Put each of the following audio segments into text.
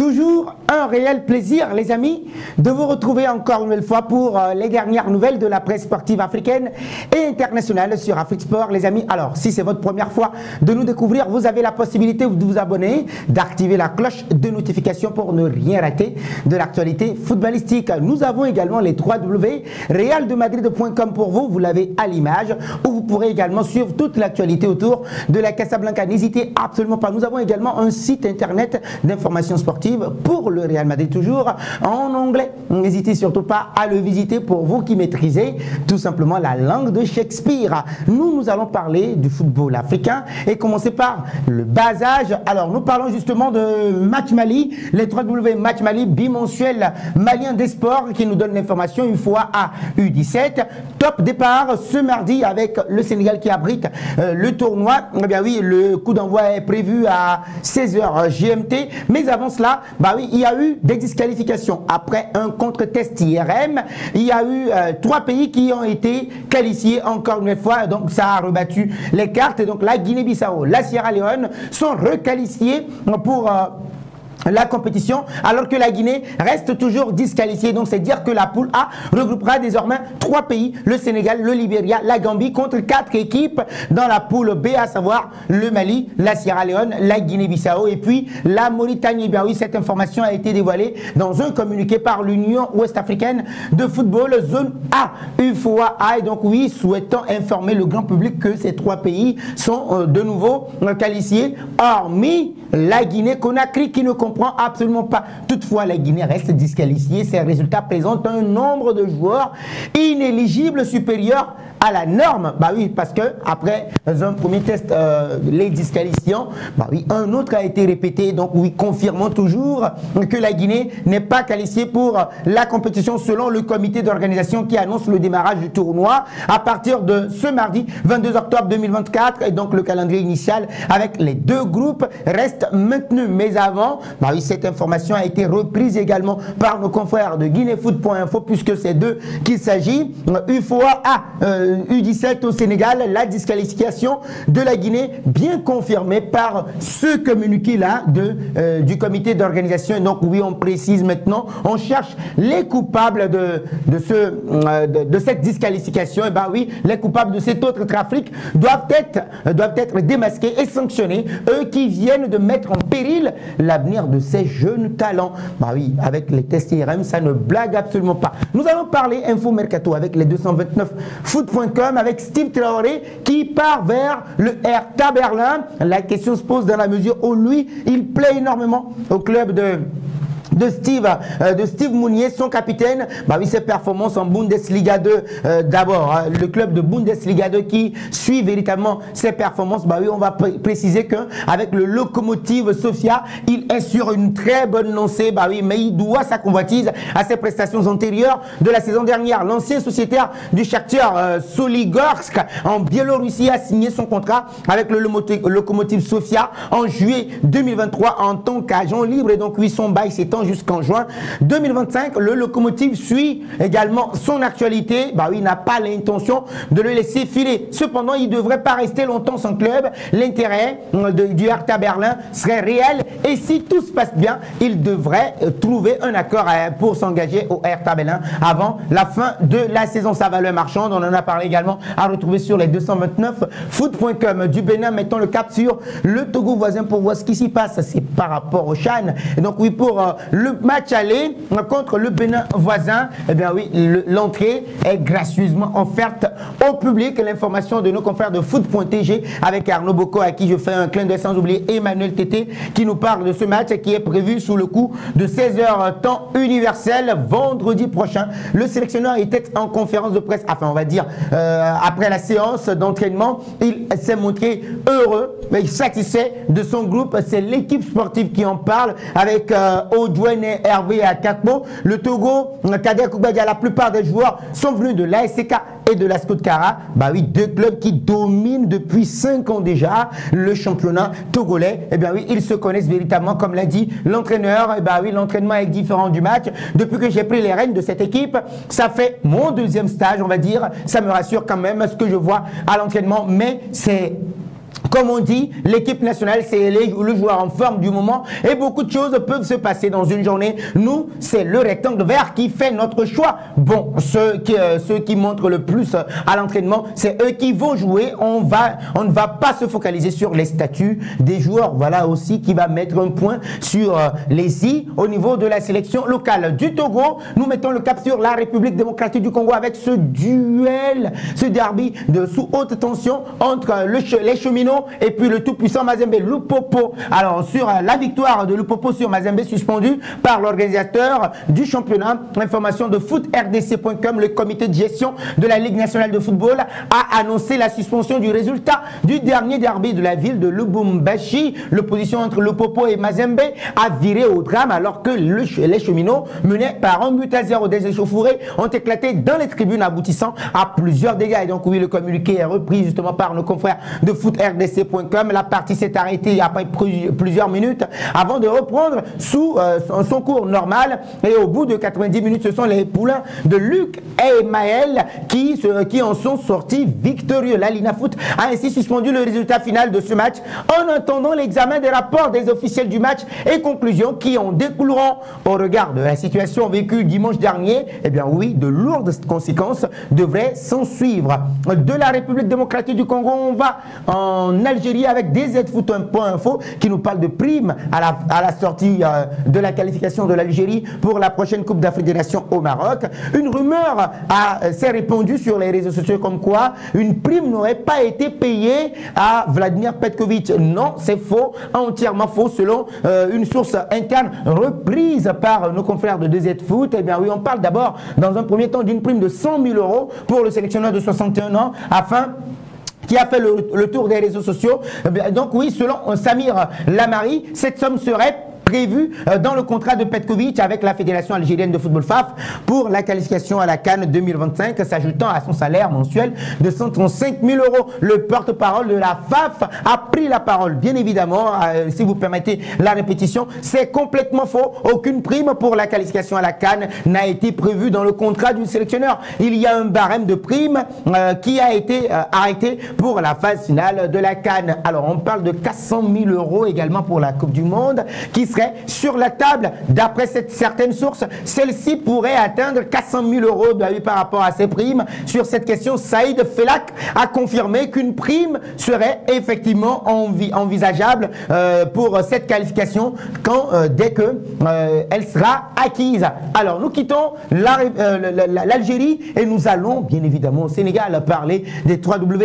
Toujours un réel plaisir, les amis, de vous retrouver encore une nouvelle fois pour les dernières nouvelles de la presse sportive africaine et internationale sur Afrique Sport, les amis. Alors, si c'est votre première fois de nous découvrir, vous avez la possibilité de vous abonner, d'activer la cloche de notification pour ne rien rater de l'actualité footballistique. Nous avons également les www.realdemadrid.com pour vous, vous l'avez à l'image, où vous pourrez également suivre toute l'actualité autour de la Casablanca. N'hésitez absolument pas. Nous avons également un site internet d'information sportive pour le Real Madrid, toujours en anglais. N'hésitez surtout pas à le visiter pour vous qui maîtrisez tout simplement la langue de Shakespeare. Nous allons parler du football africain et commencer par le bas âge. Alors, nous parlons justement de Match Mali, les 3W Match Mali bimensuel malien des sports qui nous donne l'information une fois à U17. Top départ ce mardi avec le Sénégal qui abrite le tournoi. Eh bien oui, le coup d'envoi est prévu à 16h GMT. Mais avant cela, bah oui, il y a eu des disqualifications. Après un contre-test IRM, il y a eu 3 pays qui ont été qualifiés encore une fois. Donc ça a rebattu les cartes. Et donc la Guinée-Bissau, la Sierra Leone sont requalifiés pour la compétition, alors que la Guinée reste toujours disqualifiée. Donc c'est dire que la poule A regroupera désormais 3 pays, le Sénégal, le Libéria, la Gambie, contre 4 équipes dans la poule B, à savoir le Mali, la Sierra Leone, la Guinée-Bissau et puis la Mauritanie. Bien oui, cette information a été dévoilée dans un communiqué par l'Union ouest-africaine de football zone A, UFOA. Et donc oui, souhaitant informer le grand public que ces 3 pays sont de nouveau qualifiés, hormis la Guinée-Conakry qui ne comprend absolument pas. Toutefois, la Guinée reste disqualifiée. Ces résultats présentent un nombre de joueurs inéligibles supérieur à la norme. Bah oui, parce que après un premier test, les disqualifiants, bah oui, un autre a été répété. Donc oui, confirmons toujours que la Guinée n'est pas qualifiée pour la compétition selon le comité d'organisation qui annonce le démarrage du tournoi à partir de ce mardi 22 octobre 2024. Et donc le calendrier initial avec les 2 groupes reste maintenu. Mais avant, bah oui, cette information a été reprise également par nos confrères de guinéfoot.info puisque c'est d'eux qu'il s'agit. UFOA U17 au Sénégal, la disqualification de la Guinée bien confirmée par ce communiqué-là du comité d'organisation. Et donc oui, on précise maintenant, on cherche les coupables de cette disqualification. Et ben oui, les coupables de cet autre trafic doivent être démasqués et sanctionnés, eux qui viennent de mettre en péril l'avenir de ces jeunes talents. Bah oui, avec les tests IRM, ça ne blague absolument pas. Nous allons parler Info Mercato avec les 229 foot.com avec Steve Traoré qui part vers le Hertha Berlin. La question se pose dans la mesure où lui, il plaît énormément au club de Steve Mounier, son capitaine. Bah oui, ses performances en Bundesliga 2 d'abord, hein, le club de Bundesliga 2 qui suit véritablement ses performances. Bah oui, on va préciser qu'avec le Lokomotiv Sofia, il est sur une très bonne lancée. Bah oui, mais il doit sa convoitise à ses prestations antérieures de la saison dernière. L'ancien sociétaire du Shakhtar Soligorsk en Biélorussie a signé son contrat avec le Lokomotiv Sofia en juillet 2023 en tant qu'agent libre. Et donc oui, son bail s'étend jusqu'en juin 2025. Le Lokomotiv suit également son actualité. Bah oui, il n'a pas l'intention de le laisser filer. Cependant, il ne devrait pas rester longtemps sans club. L'intérêt du Hertha Berlin serait réel et si tout se passe bien, il devrait trouver un accord pour s'engager au Hertha Berlin avant la fin de la saison. Ça va le marchand. On en a parlé également à retrouver sur les 229 foot.com. Du Bénin, mettons le cap sur le Togo voisin pour voir ce qui s'y passe. C'est par rapport au Chan. Et donc oui, pour le match aller contre le Bénin voisin, eh bien oui, l'entrée est gracieusement offerte au public. L'information de nos confrères de foot.tg avec Arnaud Bocco à qui je fais un clin d'œil sans oublier Emmanuel Tété qui nous parle de ce match qui est prévu sous le coup de 16h temps universel vendredi prochain. Le sélectionneur était en conférence de presse, enfin on va dire après la séance d'entraînement, il s'est montré heureux mais satisfait de son groupe. C'est l'équipe sportive qui en parle avec Odouane Hervé à Kakpo. Le Togo, Kader Koubadja, la plupart des joueurs sont venus de l'ASK et de la Scotkara. Bah oui, 2 clubs qui dominent depuis 5 ans déjà le championnat togolais. Et bien oui, ils se connaissent véritablement, comme l'a dit l'entraîneur. Et bien oui, l'entraînement est différent du match. Depuis que j'ai pris les rênes de cette équipe, ça fait mon 2e stage, on va dire. Ça me rassure quand même ce que je vois à l'entraînement, mais c'est Comme on dit, l'équipe nationale, c'est le joueur en forme du moment et beaucoup de choses peuvent se passer dans une journée. Nous, c'est le rectangle vert qui fait notre choix. Bon, ceux qui montrent le plus à l'entraînement, c'est eux qui vont jouer. On ne va pas se focaliser sur les statuts des joueurs. Voilà aussi qui va mettre un point sur les i au niveau de la sélection locale du Togo. Nous mettons le cap sur la République démocratique du Congo avec ce duel, ce derby de sous haute tension entre les cheminots et puis le tout-puissant Mazembe Lupopo. Alors sur la victoire de Lupopo sur Mazembe suspendue par l'organisateur du championnat, information de footrdc.com, le comité de gestion de la Ligue nationale de football a annoncé la suspension du résultat du dernier derby de la ville de Lubumbashi. L'opposition entre Lupopo et Mazembe a viré au drame alors que les cheminots menés par 1-0 des échauffourées ont éclaté dans les tribunes aboutissant à plusieurs dégâts. Et donc oui, le communiqué est repris justement par nos confrères de footrdc.com. La partie s'est arrêtée après plusieurs minutes avant de reprendre sous son cours normal. Et au bout de 90 minutes, ce sont les poulains de Luc et Maël qui en sont sortis victorieux. La Lina Foot a ainsi suspendu le résultat final de ce match en attendant l'examen des rapports des officiels du match et conclusions qui en découleront. Au regard de la situation vécue dimanche dernier, eh bien oui, de lourdes conséquences devraient s'en suivre. De la République démocratique du Congo, on va en Algérie avec DZFoot.info qui nous parle de primes à la sortie de la qualification de l'Algérie pour la prochaine Coupe d'Afrique des Nations au Maroc. Une rumeur s'est répandue sur les réseaux sociaux comme quoi une prime n'aurait pas été payée à Vladimir Petkovic. Non, c'est faux, entièrement faux selon une source interne reprise par nos confrères de DZFoot. Eh bien oui, on parle d'abord dans un premier temps d'une prime de 100 000 € pour le sélectionneur de 61 ans qui a fait le tour des réseaux sociaux. Donc oui, selon Samir Lamari, cette somme serait prévu dans le contrat de Petkovic avec la Fédération algérienne de football FAF pour la qualification à la CAN 2025, s'ajoutant à son salaire mensuel de 135 000 €. Le porte-parole de la FAF a pris la parole. Bien évidemment, si vous permettez la répétition, c'est complètement faux. Aucune prime pour la qualification à la CAN n'a été prévue dans le contrat du sélectionneur. Il y a un barème de prime qui a été arrêté pour la phase finale de la CAN. Alors, on parle de 400 000 € également pour la Coupe du Monde qui serait sur la table. D'après certaines sources, celle-ci pourrait atteindre 400 000 € par rapport à ces primes. Sur cette question, Saïd Felak a confirmé qu'une prime serait effectivement envisageable pour cette qualification dès que elle sera acquise. Alors, nous quittons l'Algérie et nous allons bien évidemment au Sénégal parler des 3W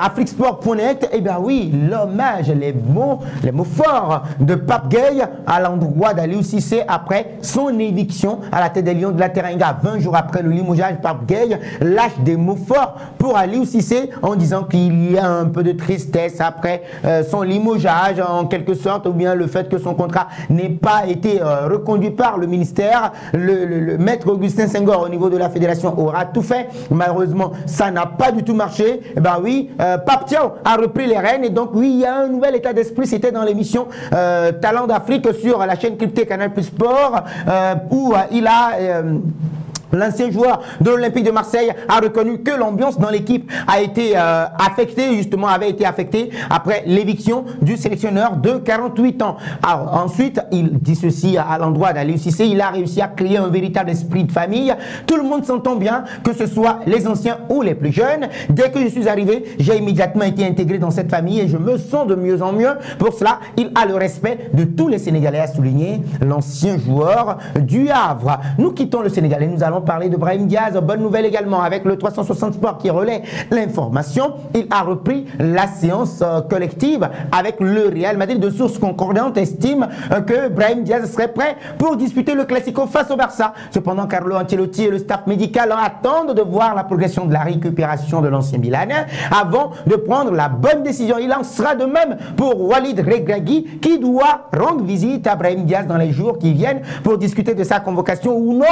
afriquesport.net. Et bien oui, l'hommage, les mots forts de Pape Gueye à l'endroit d'Aliou Cissé après son éviction à la tête des Lions de la Teranga. 20 jours après le limogeage, Pape Gueye lâche des mots forts pour Aliou Cissé en disant qu'il y a un peu de tristesse après son limogeage en quelque sorte, ou bien le fait que son contrat n'ait pas été reconduit par le ministère. Le maître Augustin Senghor au niveau de la fédération aura tout fait. Malheureusement, ça n'a pas du tout marché. Et ben oui, Pape Thiaw a repris les rênes et donc oui, il y a un nouvel état d'esprit. C'était dans l'émission Talent d'Afrique sur la chaîne cryptée Canal Plus Sport où il a l'ancien joueur de l'Olympique de Marseille a reconnu que l'ambiance dans l'équipe a été avait été affectée après l'éviction du sélectionneur de 48 ans. Alors ensuite, il dit ceci à l'endroit d'Aliou Cissé, il a réussi à créer un véritable esprit de famille. Tout le monde s'entend bien, que ce soit les anciens ou les plus jeunes. Dès que je suis arrivé, j'ai immédiatement été intégré dans cette famille et je me sens de mieux en mieux. Pour cela, il a le respect de tous les Sénégalais, a souligné l'ancien joueur du Havre. Nous quittons le Sénégal et nous allons parler de Brahim Diaz. Bonne nouvelle également avec le 360 Sport qui relaie l'information. Il a repris la séance collective avec le Real Madrid. De sources concordantes estiment que Brahim Diaz serait prêt pour disputer le Classico face au Barça. Cependant, Carlo Ancelotti et le staff médical attendent de voir la progression de la récupération de l'ancien Milanais avant de prendre la bonne décision. Il en sera de même pour Walid Regragui qui doit rendre visite à Brahim Diaz dans les jours qui viennent pour discuter de sa convocation ou non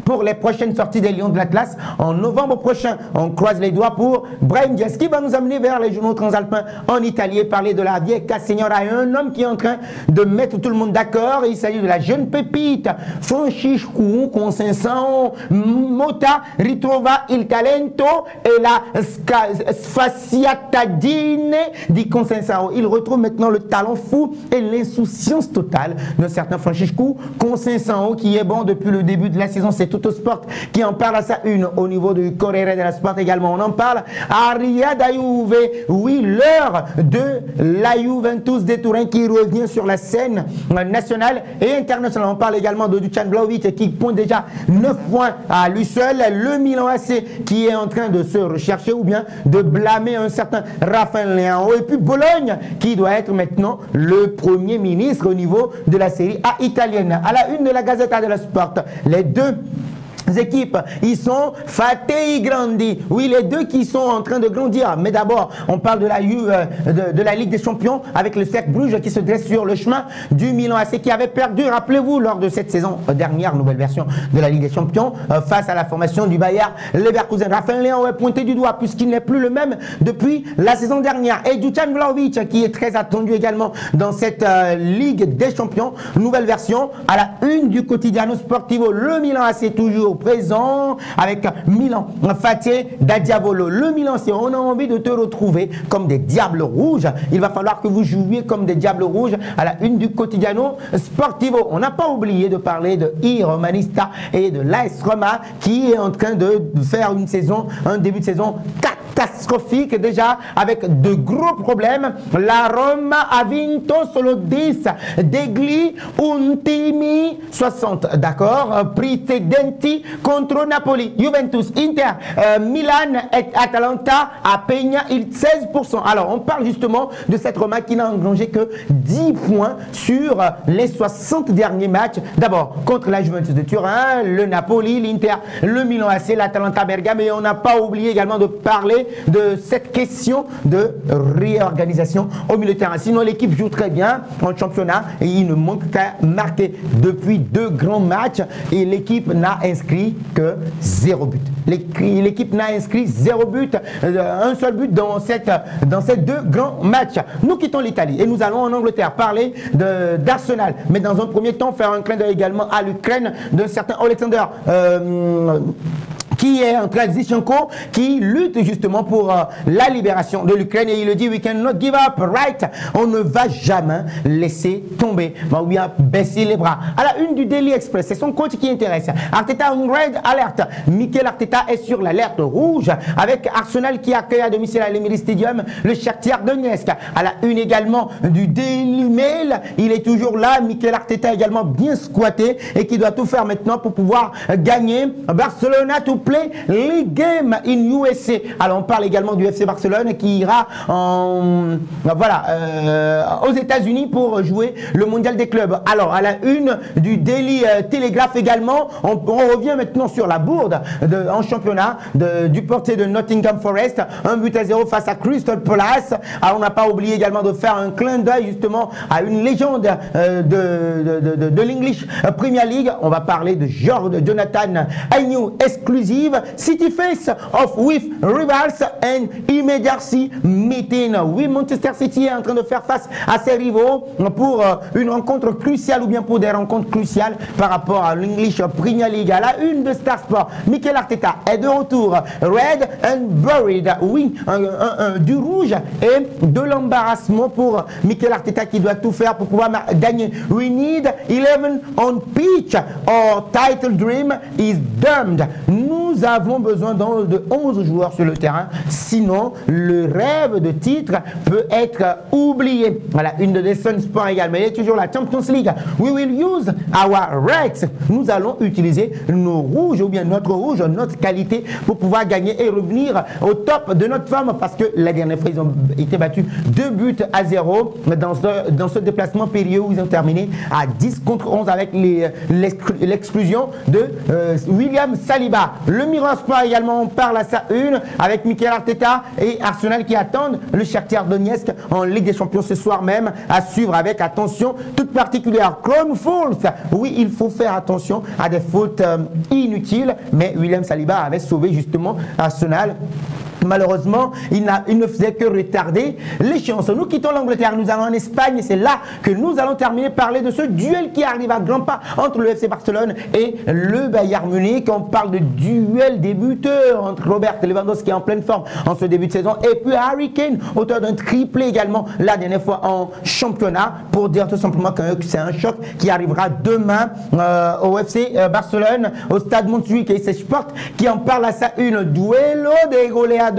pour les prochains prochaine sortie des Lions de l'Atlas en novembre prochain. On croise les doigts pour Brahim Diaz qui va nous amener vers les journaux transalpins en Italie et parler de la vieille Signora, un homme qui est en train de mettre tout le monde d'accord. Il s'agit de la jeune pépite Francisco Consenso Mota ritrova il talento et la sfaziatadine di Consenso. Il retrouve maintenant le talent fou et l'insouciance totale de certains Francisco Consenso qui est bon depuis le début de la saison. C'est Tuttosport qui en parle à sa une au niveau du Corriere dello Sport également. On en parle à Riyad Juve. Oui, l'heure de la Juventus de Turin qui revient sur la scène nationale et internationale. On parle également de Dusan Vlahovic qui pointe déjà 9 points à lui seul. Le Milan AC qui est en train de se rechercher ou bien de blâmer un certain Raphaël Leao. Et puis Bologne qui doit être maintenant le premier ministre au niveau de la Série A italienne. À la une de la Gazzetta dello Sport, les deux équipes, ils sont Fatei Grandi. Oui, les deux qui sont en train de grandir. Mais d'abord, on parle de la Ligue des Champions avec le Cercle Bruges qui se dresse sur le chemin du Milan AC qui avait perdu, rappelez-vous, lors de cette saison dernière, nouvelle version de la Ligue des Champions, face à la formation du Bayer Leverkusen. Raphaël Leao est pointé du doigt puisqu'il n'est plus le même depuis la saison dernière. Et Dusan Vlahovic qui est très attendu également dans cette Ligue des Champions, nouvelle version à la une du Quotidiano Sportivo. Le Milan AC toujours présent avec Milan Fatih da Diavolo. Le Milan, si on a envie de te retrouver comme des diables rouges, il va falloir que vous jouiez comme des diables rouges à la une du Quotidiano Sportivo. On n'a pas oublié de parler de Romanista et de l'AS Roma qui est en train de faire une saison, un début de saison catastrophique déjà avec de gros problèmes. La Roma a vinto solo 10 degli ultimi 60, d'accord, precedenti contre Napoli, Juventus, Inter, Milan et Atalanta a pegna il 16%. Alors on parle justement de cette Roma qui n'a engrangé que 10 points sur les 60 derniers matchs. D'abord contre la Juventus de Turin, le Napoli, l'Inter, le Milan AC, l'Atalanta Bergame, et on n'a pas oublié également de parler de cette question de réorganisation au milieu de terrain. Sinon l'équipe joue très bien en championnat et il ne manque qu'à marquer depuis 2 grands matchs et l'équipe n'a inscrit que 0 but. L'équipe n'a inscrit 0 but, un seul but dans ces 2 grands matchs. Nous quittons l'Italie et nous allons en Angleterre parler d'Arsenal. Mais dans un premier temps, faire un clin d'œil également à l'Ukraine d'un certain Alexander qui est en transition, qui lutte justement pour la libération de l'Ukraine. Et il le dit, we cannot give up, right? On ne va jamais laisser tomber. On lui a baissé les bras. À la une du Daily Express, c'est son coach qui intéresse. Arteta on red alert. Mikel Arteta est sur l'alerte rouge avec Arsenal qui accueille à domicile à l'Emirates Stadium le Shakhtar Donetsk. À la une également du Daily Mail, il est toujours là. Mikel Arteta également bien squatté et qui doit tout faire maintenant pour pouvoir gagner. Barcelona to play League Game in USA. Alors on parle également du FC Barcelone qui ira aux États-Unis pour jouer le mondial des clubs. Alors à la une du Daily Telegraph également, on revient maintenant sur la bourde en championnat du portier de Nottingham Forest, 1-0 face à Crystal Palace. Alors on n'a pas oublié également de faire un clin d'œil justement à une légende de l'English Premier League. On va parler de Jonathan Agnew, exclusive City face off with rivals and immediacy meeting. Oui, Manchester City est en train de faire face à ses rivaux pour une rencontre cruciale ou bien pour des rencontres cruciales par rapport à l'English Premier League. À la une de Star Sport, Mikel Arteta est de retour. Red and buried. Oui, du rouge et de l'embarrassement pour Mikel Arteta qui doit tout faire pour pouvoir gagner. We need 11 on pitch. Our title dream is doomed. Nous avons besoin de 11 joueurs sur le terrain, sinon le rêve de titre peut être oublié. Voilà, une de Sun Sport également. Il y a toujours la Champions League. We will use our reds. Nous allons utiliser nos rouges ou bien notre rouge, notre qualité pour pouvoir gagner et revenir au top de notre forme parce que la dernière fois ils ont été battus 2-0 dans ce déplacement périlleux où ils ont terminé à 10-11 avec l'exclusion de William Saliba. Le Mirror Sport également, on parle à sa une avec Mikel Arteta et Arsenal qui attendent le Shakhtar Donetsk en Ligue des Champions ce soir même, à suivre avec attention toute particulière. Chrome Fault, oui, il faut faire attention à des fautes inutiles, mais William Saliba avait sauvé justement Arsenal. Malheureusement, il ne faisait que retarder l'échéance. Nous quittons l'Angleterre, nous allons en Espagne et c'est là que nous allons terminer parler de ce duel qui arrive à grands pas entre le FC Barcelone et le Bayern Munich. On parle de duel des buteurs entre Robert Lewandowski en pleine forme en ce début de saison et puis Harry Kane, auteur d'un triplé également la dernière fois en championnat, pour dire tout simplement que c'est un choc qui arrivera demain au FC Barcelone, au stade Montjuïc, et c'est Sport qui en parle à sa une. Duelo de goleadores.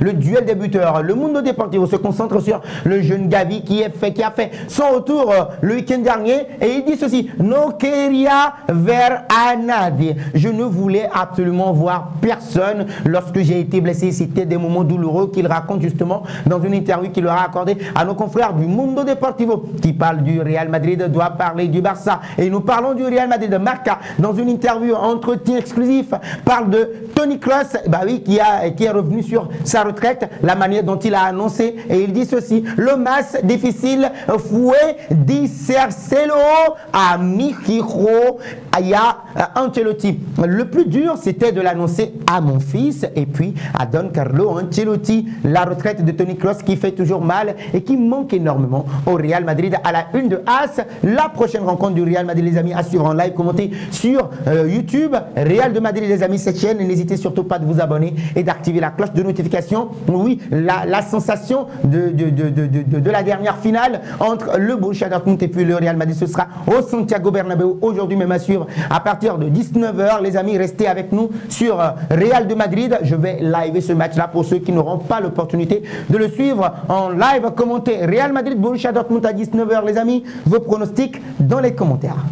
Le duel des buteurs. Le Mundo Deportivo se concentre sur le jeune Gavi qui a fait son retour le week-end dernier et il dit ceci: No quería ver a nadie. Je ne voulais absolument voir personne lorsque j'ai été blessé. C'était des moments douloureux qu'il raconte justement dans une interview qu'il aura accordée à nos confrères du Mundo Deportivo qui parle du Real Madrid, doit parler du Barça. Et nous parlons du Real Madrid. Marca, dans une interview, entretien exclusif, parle de Toni Kroos, bah oui, qui est revenu sur sa retraite, la manière dont il a annoncé, et il dit ceci: le match difficile fue disercelo a Michiro Aya Ancelotti. Le plus dur, c'était de l'annoncer à mon fils et puis à Don Carlo Ancelotti. La retraite de Toni Kroos qui fait toujours mal et qui manque énormément au Real Madrid. À la une de As, la prochaine rencontre du Real Madrid, les amis, à suivre en live, commenté sur YouTube. Real de Madrid, les amis, cette chaîne. N'hésitez surtout pas de vous abonner et d'activer la cloche de notification. Oui, la sensation de la dernière finale entre le Borussia Dortmund et puis le Real Madrid, ce sera au Santiago Bernabéu aujourd'hui même à suivre à partir de 19 h. Les amis, restez avec nous sur Real de Madrid. Je vais live ce match-là pour ceux qui n'auront pas l'opportunité de le suivre en live. Commentez Real Madrid, Borussia Dortmund à 19 h, les amis. Vos pronostics dans les commentaires.